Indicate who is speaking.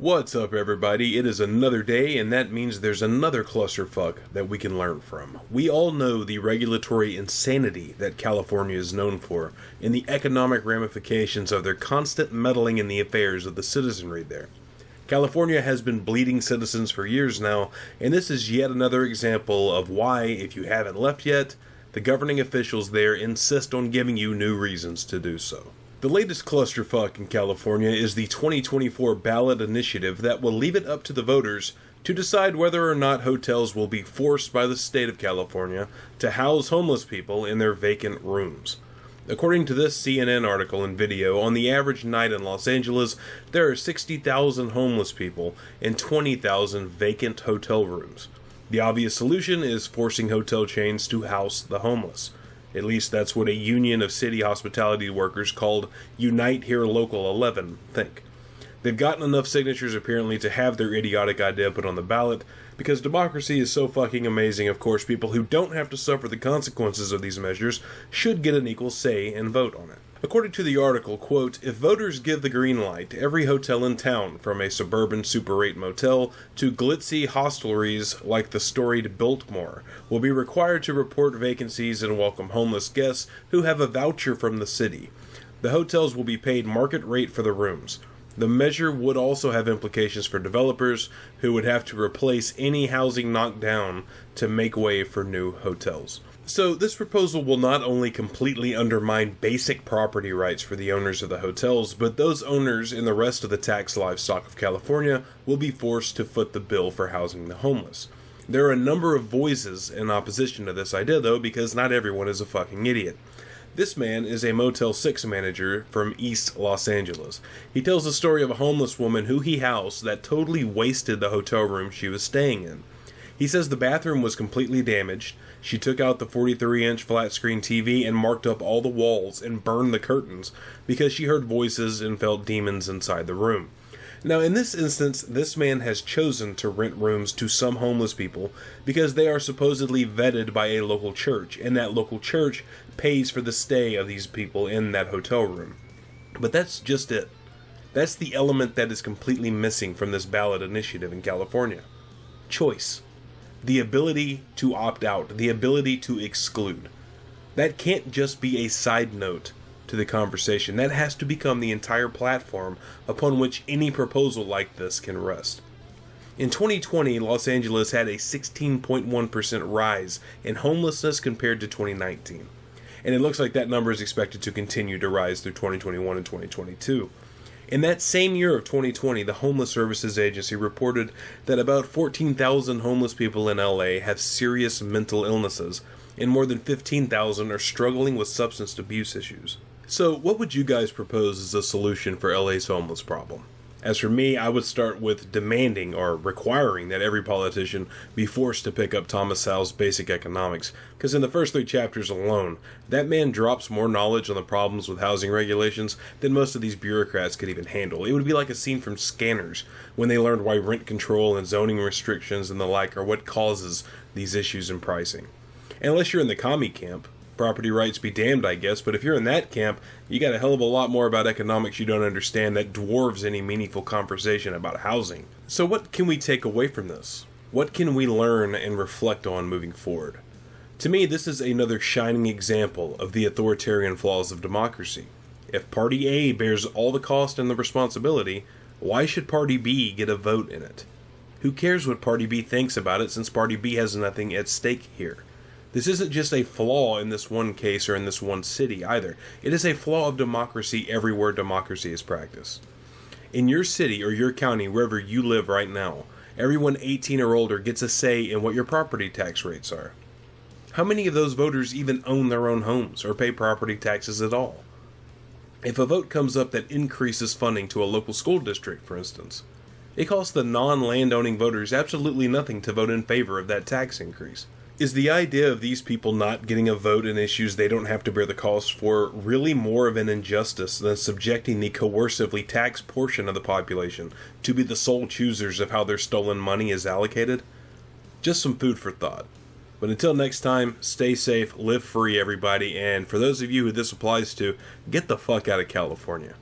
Speaker 1: What's up, everybody? It is another day, and that means there's another clusterfuck that we can learn from. We all know the regulatory insanity that California is known for, and the economic ramifications of their constant meddling in the affairs of the citizenry there. California has been bleeding citizens for years now, and this is yet another example of why, if you haven't left yet, the governing officials there insist on giving you new reasons to do so. The latest clusterfuck in California is the 2024 ballot initiative that will leave it up to the voters to decide whether or not hotels will be forced by the state of California to house homeless people in their vacant rooms. According to this CNN article and video, on the average night in Los Angeles, there are 60,000 homeless people and 20,000 vacant hotel rooms. The obvious solution is forcing hotel chains to house the homeless. At least that's what a union of city hospitality workers called Unite Here Local 11 think. They've gotten enough signatures apparently to have their idiotic idea put on the ballot, because democracy is so fucking amazing. Of course, people who don't have to suffer the consequences of these measures should get an equal say and vote on it. According to the article, quote, if voters give the green light, every hotel in town, from a suburban Super 8 motel to glitzy hostelries like the storied Biltmore, will be required to report vacancies and welcome homeless guests who have a voucher from the city. The hotels will be paid market rate for the rooms. The measure would also have implications for developers who would have to replace any housing knocked down to make way for new hotels. So this proposal will not only completely undermine basic property rights for the owners of the hotels, but those owners and the rest of the taxed livestock of California will be forced to foot the bill for housing the homeless. There are a number of voices in opposition to this idea, though, because not everyone is a fucking idiot. This man is a Motel 6 manager from East Los Angeles. He tells the story of a homeless woman who he housed that totally wasted the hotel room she was staying in. He says the bathroom was completely damaged. She took out the 43-inch flat-screen TV and marked up all the walls and burned the curtains because she heard voices and felt demons inside the room. Now, in this instance, this man has chosen to rent rooms to some homeless people because they are supposedly vetted by a local church, and that local church pays for the stay of these people in that hotel room. But that's just it. That's the element that is completely missing from this ballot initiative in California. Choice. The ability to opt out, the ability to exclude. That can't just be a side note to the conversation. That has to become the entire platform upon which any proposal like this can rest. In 2020, Los Angeles had a 16.1% rise in homelessness compared to 2019. And it looks like that number is expected to continue to rise through 2021 and 2022. In that same year of 2020, the Homeless Services Agency reported that about 14,000 homeless people in LA have serious mental illnesses, and more than 15,000 are struggling with substance abuse issues. So, what would you guys propose as a solution for LA's homeless problem? As for me, I would start with demanding or requiring that every politician be forced to pick up Thomas Sowell's Basic Economics, because in the first 3 chapters alone, that man drops more knowledge on the problems with housing regulations than most of these bureaucrats could even handle. It would be like a scene from Scanners, when they learned why rent control and zoning restrictions and the like are what causes these issues in pricing. And unless you're in the commie camp, property rights be damned, I guess, but if you're in that camp, you got a hell of a lot more about economics you don't understand that dwarves any meaningful conversation about housing. So what can we take away from this? What can we learn and reflect on moving forward? To me, this is another shining example of the authoritarian flaws of democracy. If Party A bears all the cost and the responsibility, why should Party B get a vote in it? Who cares what Party B thinks about it, since Party B has nothing at stake here? This isn't just a flaw in this one case or in this one city either. It is a flaw of democracy everywhere democracy is practiced. In your city or your county, wherever you live right now, everyone 18 or older gets a say in what your property tax rates are. How many of those voters even own their own homes or pay property taxes at all? If a vote comes up that increases funding to a local school district, for instance, it costs the non-landowning voters absolutely nothing to vote in favor of that tax increase. Is the idea of these people not getting a vote in issues they don't have to bear the cost for really more of an injustice than subjecting the coercively taxed portion of the population to be the sole choosers of how their stolen money is allocated? Just some food for thought. But until next time, stay safe, live free, everybody, and for those of you who this applies to, get the fuck out of California.